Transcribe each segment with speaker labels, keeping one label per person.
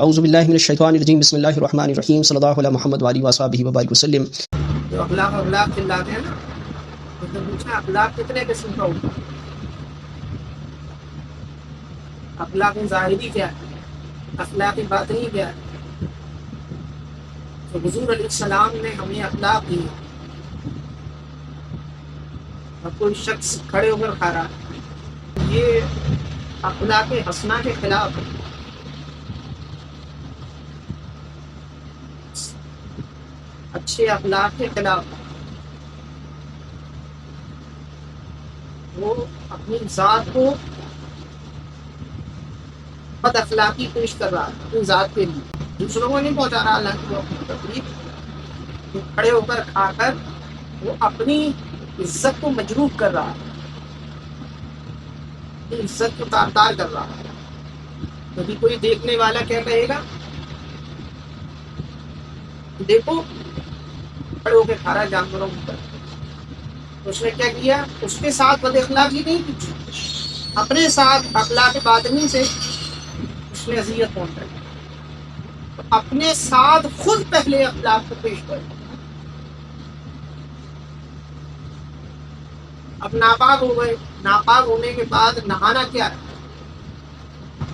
Speaker 1: اعوذ باللہ من الشیطان الرجیم بسم اللہ الرحمن الرحیم صلی اللہ علیہ محمد وآلہ وصحبہ وبارک وسلم۔
Speaker 2: جو اخلاق چلاتے ہیں نا، اس نے پوچھا اخلاق کتنے قسم کا ہوتا ہے؟ اخلاق ظاہری کیا ہے، اخلاق باطنی کیا ہے؟ تو حضور علیہ السلام نے ہمیں اخلاق دی ہے۔ اب کوئی شخص کھڑے ہو کر کھا رہا ہے، یہ اخلاق حسنہ کے خلاف ہے۔ اچھے اخلاق کے خلاف وہ اپنی ذات کو بد اخلاقی پیش کر رہا ہے، اپنی ذات کے لیے دوسروں کو نہیں پہنچا رہا اللہ کی وہ اپنی تکلیف۔ وہ کھڑے ہو کر کھا کر وہ اپنی عزت کو مجروح کر رہا ہے، اپنی عزت کو تار تار کر رہا ہے۔ کبھی کوئی دیکھنے والا کیا کہے گا، دیکھو کھڑے ہو کے کھا رہا ہے جانوروں کی طرح۔ اس نے کیا کیا، اس کے ساتھ بد اخلاقی نہیں کی، اپنے ساتھ اخلاق باطنی سے اس نے اذیت پہنچائی۔ تو اپنے ساتھ خود پہلے اخلاق کو پیش کرے۔ اب ناپاک ہو گئے، ناپاک ہونے کے بعد نہانا کیا ہے؟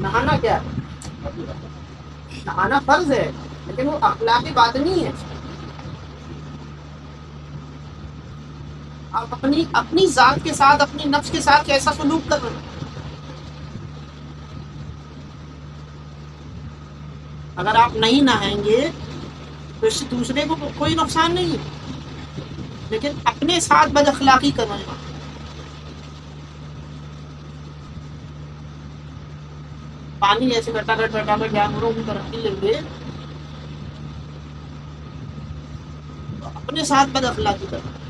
Speaker 2: نہانا کیا ہے؟ نہانا فرض ہے، لیکن وہ اخلاق باطنی ہے۔ آپ اپنی ذات کے ساتھ، اپنی نفس کے ساتھ کیسا سلوک کر رہے ہیں؟ اگر آپ نہیں نہائیں گے تو اس سے دوسرے کو کوئی نقصان نہیں ہے، لیکن اپنے ساتھ بد اخلاقی کر رہے ہیں۔ پانی ایسے گٹا گٹ جانوروں کی طرف لیں گے تو اپنے ساتھ بد اخلاقی کر رہے ہیں،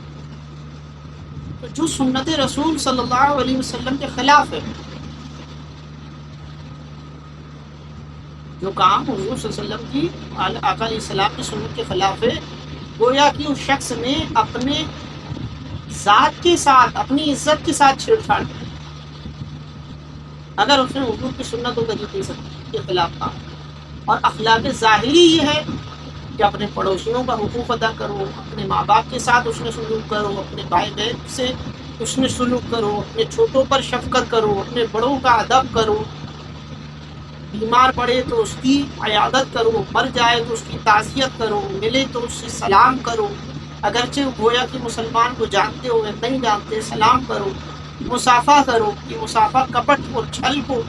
Speaker 2: تو جو سنت رسول صلی اللہ علیہ وسلم کے خلاف ہے، جو کام حضور صلی اللہ علیہ وسلم کی آقا علیہ السلام کی سنت کے خلاف ہے، گویا کہ اس شخص نے اپنے ذات کے ساتھ، اپنی عزت کے ساتھ چھیڑ چھاڑ کی اگر اس نے حضور کی سنت و طریقے کے خلاف کام۔ اور اخلاق ظاہری یہ ہے کہ اپنے پڑوسیوں کا حقوق ادا کرو، اپنے ماں باپ کے ساتھ اس نے سلوک کرو، اپنے بھائی بہن سے اس نے سلوک کرو، اپنے چھوٹوں پر شفقت کرو، اپنے بڑوں کا ادب کرو، بیمار پڑے تو اس کی عیادت کرو، مر جائے تو اس کی تعزیت کرو، ملے تو اس سے سلام کرو، اگرچہ گویا کہ مسلمان کو جانتے ہو یا نہیں جانتے، سلام کرو، مصافحہ کرو۔ یہ مصافحہ کپٹ اور چھل کو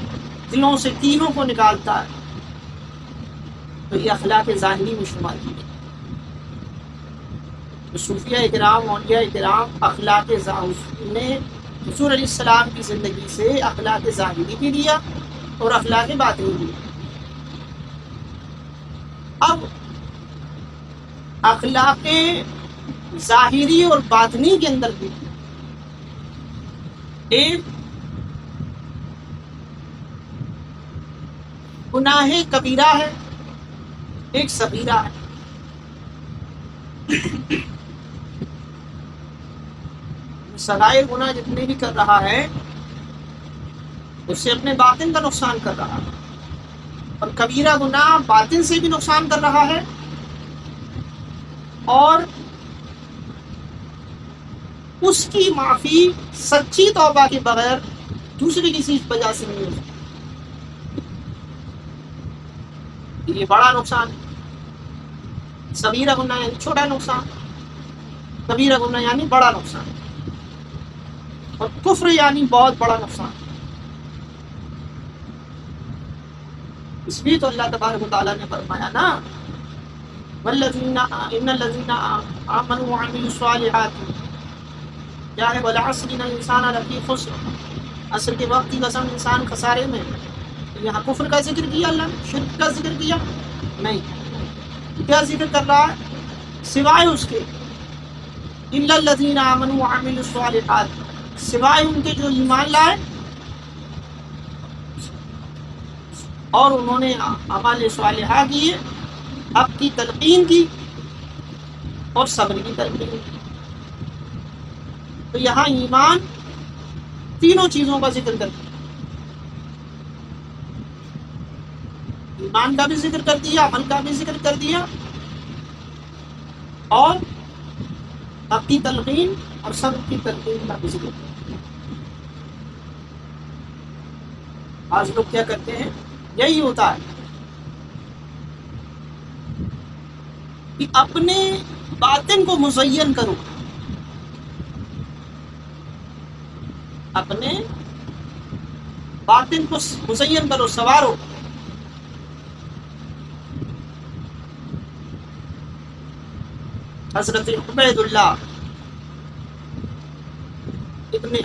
Speaker 2: دلوں سے کینوں کو نکالتا ہے، تو یہ اخلاق ظاہری میں شمار کی ہے۔ تو صوفیہ اکرام، اولیاء اکرام اخلاق ظاہری نے حضور علیہ السلام کی زندگی سے اخلاق ظاہری بھی لیا اور اخلاق باطنی بھی۔ اب اخلاق ظاہری اور باطنی کے اندر بھی ایک گناہ کبیرہ ہے، ایک صغیرہ ہے۔ صغائر گناہ جتنے بھی کر رہا ہے اس سے اپنے باطن کا نقصان کر رہا ہے، اور کبیرہ گناہ باطن سے بھی نقصان کر رہا ہے، اور اس کی معافی سچی توبہ کے بغیر دوسری کسی وجہ سے نہیں ہو سکتی۔ یہ بڑا نقصان ہے۔ صغیرہ گناہ یعنی چھوٹا نقصان، کبیرہ گناہ یعنی بڑا نقصان، اور کفر یعنی بہت بڑا نقصان۔ اس لیے تو اللہ تبارک و تعالیٰ نے فرمایا نا، والذین ان الذین آمنوا وعملوا الصالحات کیا ہے، والعصر ان الانسان لفی خسر، عصر کے وقت کی قسم انسان خسارے میں۔ یہاں کفر کا ذکر کیا اللہ نے، شرک کا ذکر کیا نہیں۔ کیا ذکر کر رہا ہے؟ سوائے اس کے الا الذین آمنوا وعملوا الصالحات، سوائے ان کے جو ایمان لائے اور انہوں نے اعمال صالحہ کیے، حق کی تلقین کی اور صبر کی تلقین کی۔ تو یہاں ایمان تینوں چیزوں کا ذکر کرتا ہے۔ ایمان کا بھی ذکر کر دیا، عمل کا بھی ذکر کر دیا، اور حق کی تلقین اور صبر کی تلقین کا بھی ذکر کر دیا۔ آج لوگ کیا کرتے ہیں، یہی ہوتا ہے کہ اپنے باطن کو مزین کرو، اپنے باطن کو مزین کرو، سوارو۔ حضرت عبید اللہ ابن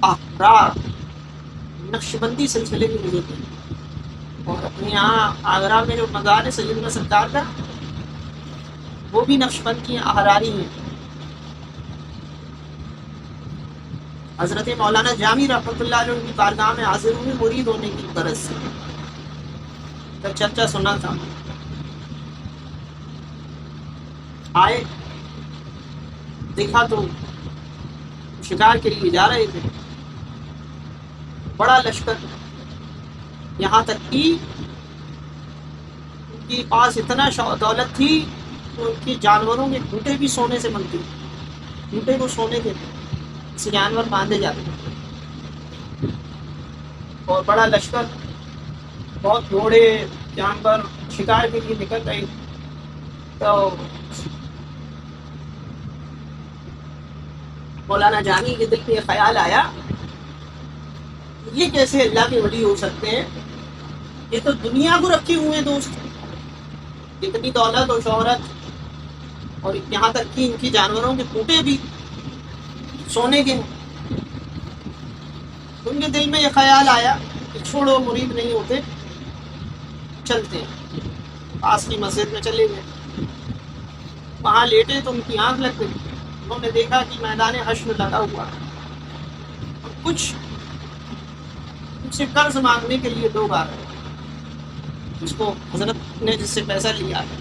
Speaker 2: احرار نقشبندی سلسلے کے بزرگ ہیں، اور اپنے یہاں آگرہ میں جو مزار ہے سیدنا سرکار کا، وہ بھی نقشبند کی احراری ہیں۔ حضرت مولانا جامی رحمۃ اللہ علیہ کی بارگاہ میں حاضر ہوئے مرید ہونے کی غرض سے، تو چرچا سنا تھا، آئے دیکھا تو شکار کے لیے جا رہے تھے، بڑا لشکر، یہاں تک کہ ان کے پاس اتنا دولت تھی کہ ان کے جانوروں کے ٹوٹے بھی سونے سے بنتے، ٹوٹے کو سونے کے سے جانور باندھے جاتے ہیں، اور بڑا لشکر، بہت گھوڑے جانور شکار کے لیے نکل گئے۔ تو مولانا جامی کے دل پہ یہ خیال آیا، یہ کیسے اللہ کے ولی ہو سکتے ہیں، یہ تو دنیا کو رکھے ہوئے ہیں دوست، اتنی دولت اور شہرت، اور یہاں تک کہ ان کی جانوروں کے ٹوٹے بھی سونے کے ہیں۔ ان کے دل میں یہ خیال آیا کہ چھوڑو، مرید نہیں ہوتے، چلتے ہیں۔ پاس کی مسجد میں چلے گئے، وہاں لیٹے تو ان کی آنکھ لگ گئی، انہوں نے دیکھا کہ میدان حشر لگا ہوا ہے، اور کچھ ان سے قرض مانگنے کے لیے لوگ آ رہے ہیں، جس کو حضرت نے جس سے پیسہ لیا ہے،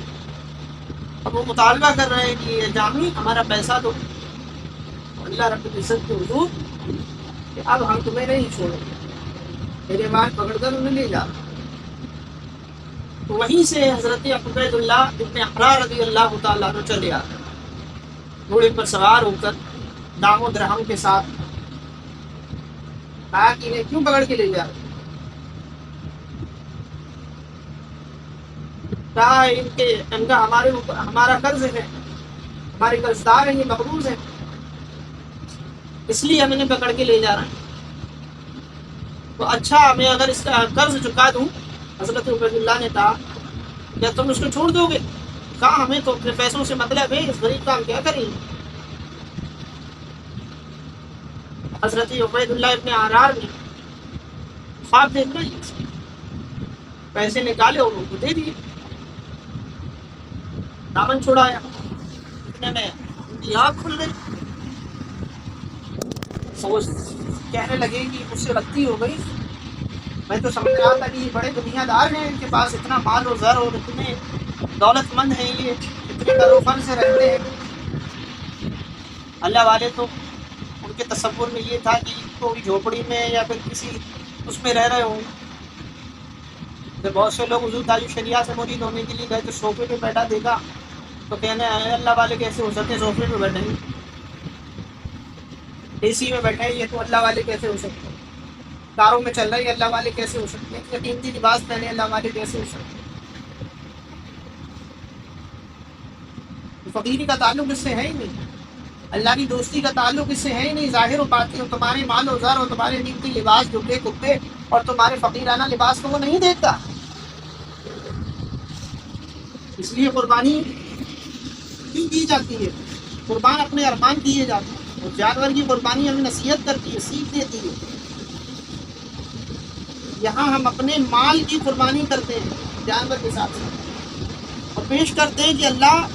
Speaker 2: اب وہ مطالبہ کر رہے ہیں کہ یہ جامی ہمارا پیسہ دو، اللہ رب العزت کے حضور کہ اب ہم تمہیں نہیں چھوڑیں گے، میرے مال پکڑ کر انہیں لے جا۔ تو وہیں سے حضرت عبید اللہ ابن احرار رضی اللہ تعالیٰ عنہ چلے آتے، گھوڑے پر سوار ہو کر دام و درہم کے ساتھ، کہا کہ انہیں کیوں پکڑ کے لے جا رہے؟ کہا ان کا ہمارا قرض ہے، ہمارے قرضدار ہیں، یہ مقروض ہیں، اس لیے ہم انہیں پکڑ کے لے جا رہے ہیں۔ تو اچھا، میں اگر اس کا قرض چکا دوں، حضرت عبید اللہ نے کہا، کیا تم اس کو چھوڑ دو گے؟ کہا ہمیں تو اپنے پیسوں سے مطلب ہے، اس غریب کا ہم کیا کریں گے؟ حضرت عبید اللہ ابن احرار نے خواب دیکھ لیا، پیسے نکالے اور ان کو دے دیے، دامن چھڑایا، اتنے میں ان کی آنکھ کھل گئی، سوچ کہنے لگے کہ مجھ سے غلطی ہو گئی، میں تو سمجھ رہا تھا کہ یہ بڑے دنیا دار ہیں، ان کے پاس اتنا مال و زر اور اتنے دولت مند ہیں، یہ اتنے کاروبار سے رہتے ہیں، اللہ والے تو ان کے تصور میں یہ تھا کہ کوئی جھوپڑی میں یا پھر کسی اس میں رہ رہے ہوں۔ جب بہت سے لوگ حضور تعالی شریعہ سے مرید ہونے کے لیے گئے تو صوفے پہ بیٹھا دیکھا تو کہنے آئے اللہ والے کیسے ہو سکتے ہیں، صوفے پہ بیٹھے ہیں، اے سی میں بیٹھے ہیں، یہ تو اللہ والے کیسے ہو سکتے ہیں، کاروں میں چل رہے ہیں، اللہ والے کیسے ہو سکتے ہیں، قیمتی لباس پہنے اللہ والے کیسے ہو سکتے ہیں۔ فقیری کا تعلق اس سے ہے ہی نہیں، اللہ کی دوستی کا تعلق اس سے ہے ہی نہیں، ظاہر و باطن، تمہارے مال و زر اور تمہارے قیمتی لباس، جھکے کتے اور تمہارے فقیرانہ لباس کو وہ نہیں دیکھتا۔ اس لیے قربانی کیوں کی جاتی ہے؟ قربان اپنے ارمان کیے جاتے ہیں، اور جانور کی قربانی ہمیں نصیحت کرتی ہے، سیکھ دیتی ہے۔ یہاں ہم اپنے مال کی قربانی کرتے ہیں جانور کے ساتھ اور پیش کرتے ہیں کہ اللہ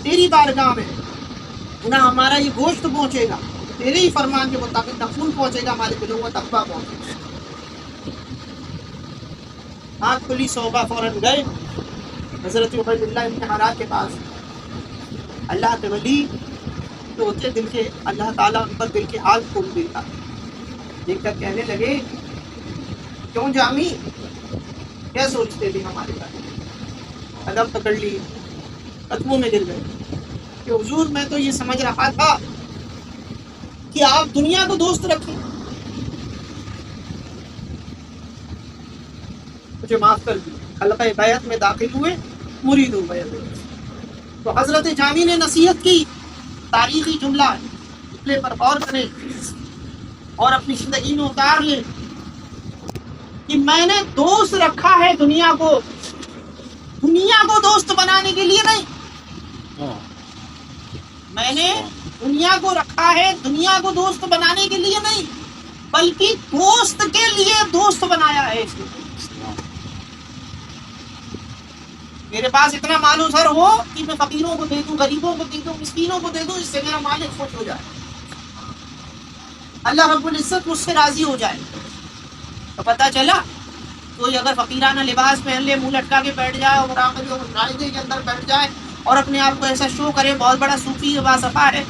Speaker 2: تیری بارگاہ میں نہ ہمارا یہ گوشت پہنچے گا، تیرے ہی فرمان کے مطابق نہ خون پہنچے گا، ہمارے دلوں کا تقویٰ پہنچے گا۔ آنکھ کھلی، صوبہ فوراً گئے حضرت عبید اللہ ابن احرار کے پاس۔ اللہ کے ولی تو ہوتے دل کے، اللہ تعالیٰ ان پر دل کے حال کھول دیتا، دیکھ کر کہنے لگے کیوں جامی، کیا سوچتے تھے ہمارے بارے میں؟ قدم پکڑ لیے، قدموں میں گر گئے کہ حضور میں تو یہ سمجھ رہا تھا کہ آپ دنیا کو دوست رکھیں، مجھے معاف کر دیے۔ حلقہ بیعت میں داخل ہوئے، مرید ہو بیعت۔ تو حضرت جامی نے نصیحت کی، تاریخی جملہ ہے، جملے پر غور کریں اور اپنی زندگی میں اتار لیں کہ میں نے دوست رکھا ہے دنیا کو دوست بنانے کے لیے نہیں، میں نے دنیا کو رکھا ہے دنیا کو دوست بنانے کے لیے نہیں، بلکہ دوست کے لیے دوست بنایا ہے اس نے۔ میرے پاس اتنا مال و زر ہو کہ میں فقیروں کو دے دوں، غریبوں کو دے دوں، مسکینوں کو دے دوں، اس سے میرا مالک خوش ہو جائے، اللہ رب العزت مجھ سے راضی ہو جائے۔ تو پتہ چلا کوئی اگر فقیرانہ لباس پہن لے، منہ لٹکا کے بیٹھ جائے اور معاہدے کے اندر بیٹھ جائے اور اپنے آپ کو ایسا شو کرے بہت بڑا صوفی باصفا ہے،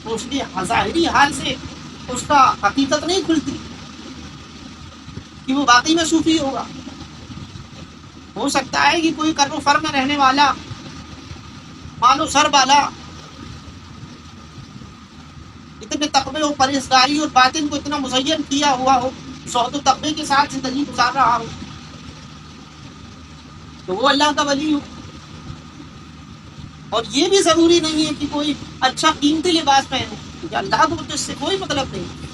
Speaker 2: تو اس کی ظاہری حال سے اس کا حقیقت نہیں کھلتی کہ وہ واقعی میں صوفی ہوگا۔ ہو سکتا ہے کہ کوئی کر و فر میں رہنے والا، مال و سر والا، اتنے تقوی و پرہیزگاری اور باطن کو اتنا مزین کیا ہوا ہو، زہد و تقوی کے ساتھ زندگی گزار رہا ہو، تو وہ اللہ کا ولی ہو۔ اور یہ بھی ضروری نہیں ہے کہ کوئی اچھا قیمتی لباس پہنے، کیونکہ اللہ کو تو اس سے کوئی مطلب نہیں۔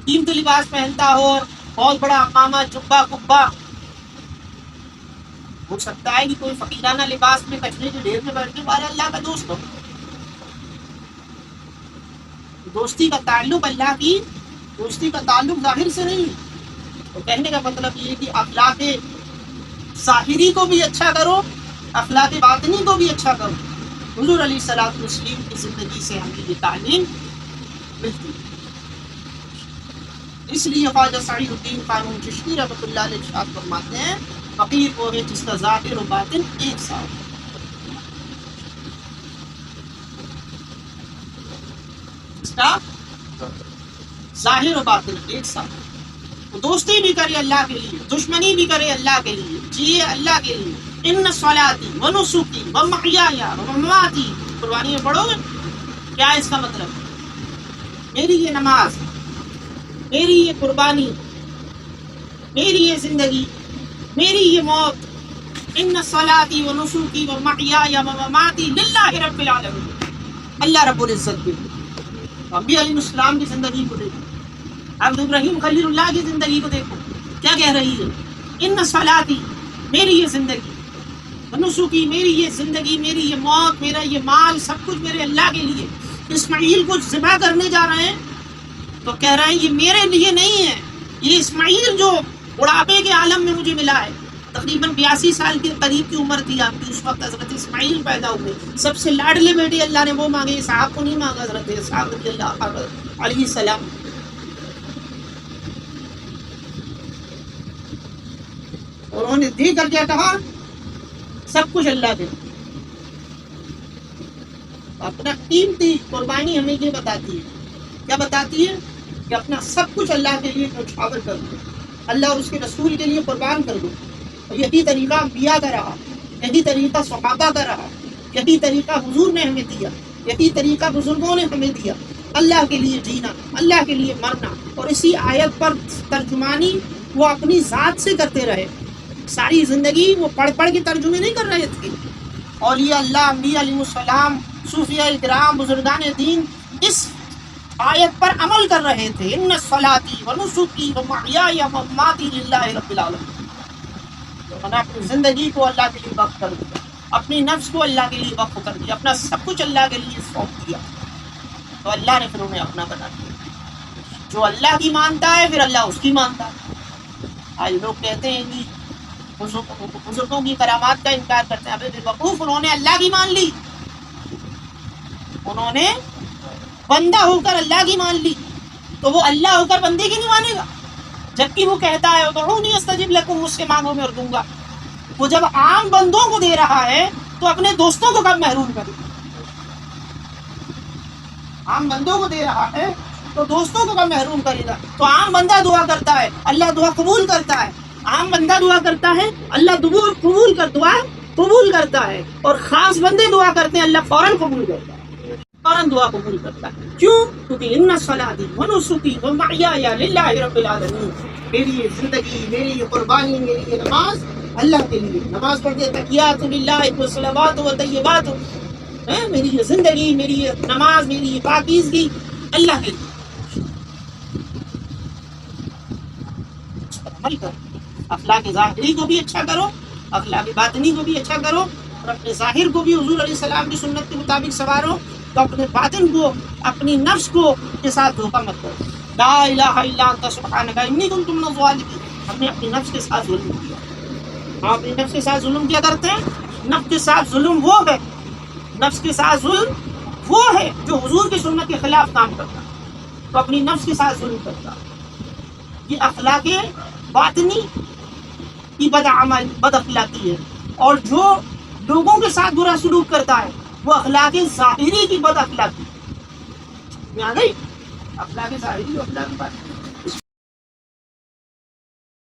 Speaker 2: قیمتی لباس پہنتا ہو، بہت بڑا عمامہ، جبہ، قبہ، ہو سکتا ہے کہ کوئی فقیرانہ لباس میں کچرے کے ڈھیر میں بیٹھنے والا اللہ کا دوست ہو۔ دوستی کا تعلق اللہ کی دوستی کا تعلق ظاہر سے نہیں ہے۔ تو کہنے کا مطلب یہ کہ اخلاق ظاہری کو بھی اچھا کرو، اخلاق باطنی کو بھی اچھا کرو۔ حضور علیہ الصلوۃ والسلام کی زندگی سے ہمیں یہ تعلیم ملتی ہے۔ اس لیے خواجہ سعید الدین قانون چشتی رحمۃ اللہ علیہ ارشاد فرماتے ہیں، فقیر وہ ہے جس کا ظاہر و باطن ایک ساتھ، جس کا ظاہر و باطن ایک ساتھ، وہ دوستی بھی کرے اللہ کے لیے، دشمنی بھی کرے اللہ کے لیے، جیے اللہ کے لیے۔ ان صلاتی و نسکی و محیای و مماتی، قربانی میں پڑھو گے کیا ہے اس کا مطلب؟ میری یہ نماز، میری یہ قربانی، میری یہ زندگی، میری یہ موت، ان صلاتی و نسکی و محیای و مماتی للہ رب العالمین، اللہ رب العزت کے لیے۔ انبیاء علیہ السلام کی زندگی کو دیکھو، عبد ابراہیم خلیل اللہ کی زندگی کو دیکھو، کیا کہہ رہی ہے؟ ان صلاتی، میری یہ زندگی، نسکی، میری یہ زندگی، میری یہ موت، میرا یہ مال، سب کچھ میرے اللہ کے لیے۔ اسماعیل کو ذبح کرنے جا رہے ہیں تو کہہ رہے ہیں یہ میرے لیے نہیں ہے، یہ اسماعیل جو بڑھاپے کے عالم میں مجھے ملا ہے، تقریباً 82 سال کے قریب کی عمر تھی آپ کی اس وقت حضرت اسماعیل پیدا ہوئے، سب سے لاڈلے بیٹے اللہ نے وہ مانگے، اسحاق کو نہیں مانگا، حضرت اسحاق رضی اللہ علیہ السلام۔ اور انہوں نے دے کر کیا کہا؟ سب کچھ اللہ دے۔ اپنا قیمتی قربانی ہمیں یہ بتاتی ہے، کیا بتاتی ہے؟ کہ اپنا سب کچھ اللہ کے لیے نچھاور کر دو، اللہ اور اس کے رسول کے لیے قربان کر دو۔ اور یہی طریقہ انبیاء کا رہا، یہی طریقہ صحابہ کا رہا، یہی طریقہ حضور نے ہمیں دیا، یہی طریقہ بزرگوں نے ہمیں دیا، اللہ کے لیے جینا، اللہ کے لیے مرنا۔ اور اسی آیت پر ترجمانی وہ اپنی ذات سے کرتے رہے، ساری زندگی وہ پڑھ پڑھ کے ترجمے نہیں کر رہے تھے۔ اولیاء اللہ، انبیاء علیہ السلام، صوفیاء کرام، بزرگان دین اس آیت پر عمل کر رہے تھے۔ ان صلاتی و نسکی و محیای و مماتی للہ رب العالمین، تو میں نے اپنی زندگی کو اللہ کے لیے وقف کر دیا، اپنی نفس کو اللہ کے لیے وقف کر دیا، اپنا سب کچھ اللہ کے لیے سونپ دیا، تو اللہ نے پھر انہیں اپنا بنا دیا۔ جو اللہ کی مانتا ہے پھر اللہ اس کی مانتا ہے۔ آج لوگ کہتے ہیں کہ بزرگوں کی کرامات کا انکار کرتے ہیں، ابھی بے وقوف، انہوں نے اللہ کی مان لی، انہوں نے بندہ ہو کر اللہ کی مان لی، تو وہ اللہ ہو کر بندے کی نہیں مانے گا؟ جبکہ وہ کہتا ہے ادعونی استجب لکم، مجھ سے مانگو میں اور دوں گا۔ وہ جب عام بندوں کو دے رہا ہے تو اپنے دوستوں کو کب محروم کرے؟ عام بندوں کو دے رہا ہے تو دوستوں کو محروم کرے گا. تو عام بندہ دعا کرتا ہے اللہ دعا قبول کرتا ہے, عام بندہ دعا کرتا ہے اللہ دعا قبول کرتا ہے, اور خاص بندے دعا کرتے ہیں اللہ فوراً قبول کرتا ہے, فوراً دعا قبول کرتا ہے. کیوں؟ کیونکہ ان صلاتی و نسکی و محیای للہ رب العالمین, میری یہ زندگی, میری یہ قربانی, میری یہ نماز اللہ کے لیے. نماز پڑھتے تحیات للہ و صلوات و طیبات, میری یہ زندگی, میری یہ نماز, میری یہ پاکیزگی اللہ کے لیے. عمل کرو, اخلاق ظاہری کو بھی اچھا کرو, اخلاق باطنی کو بھی اچھا کرو, اور اپنے ظاہر کو بھی حضور علیہ السلام کی سنت کے مطابق سنوارو, تو اپنے باطن کو, اپنی نفس کو کے ساتھ دھوکہ مت کرو. لا الہ الا انت سبحانک انی کنت من الظالمین. ہم نے اپنی نفس کے ساتھ ظلم کیا. ہم اپنی نفس کے ساتھ ظلم کیا کرتے ہیں. نفس کے ساتھ ظلم وہ ہے, نفس کے ساتھ ظلم وہ ہے جو حضور کی سنت کے خلاف کام کرتا ہے, تو اپنی نفس کے ساتھ ظلم کرتا ہے. یہ اخلاق باطنی کی بد اخلاقی ہے, اور جو لوگوں کے ساتھ برا سلوک کرتا ہے وہ اخلاق ظاہری کی بد اخلاقی. یہاں نہیں, اخلاق ظاہری اور اخلاق باطنی.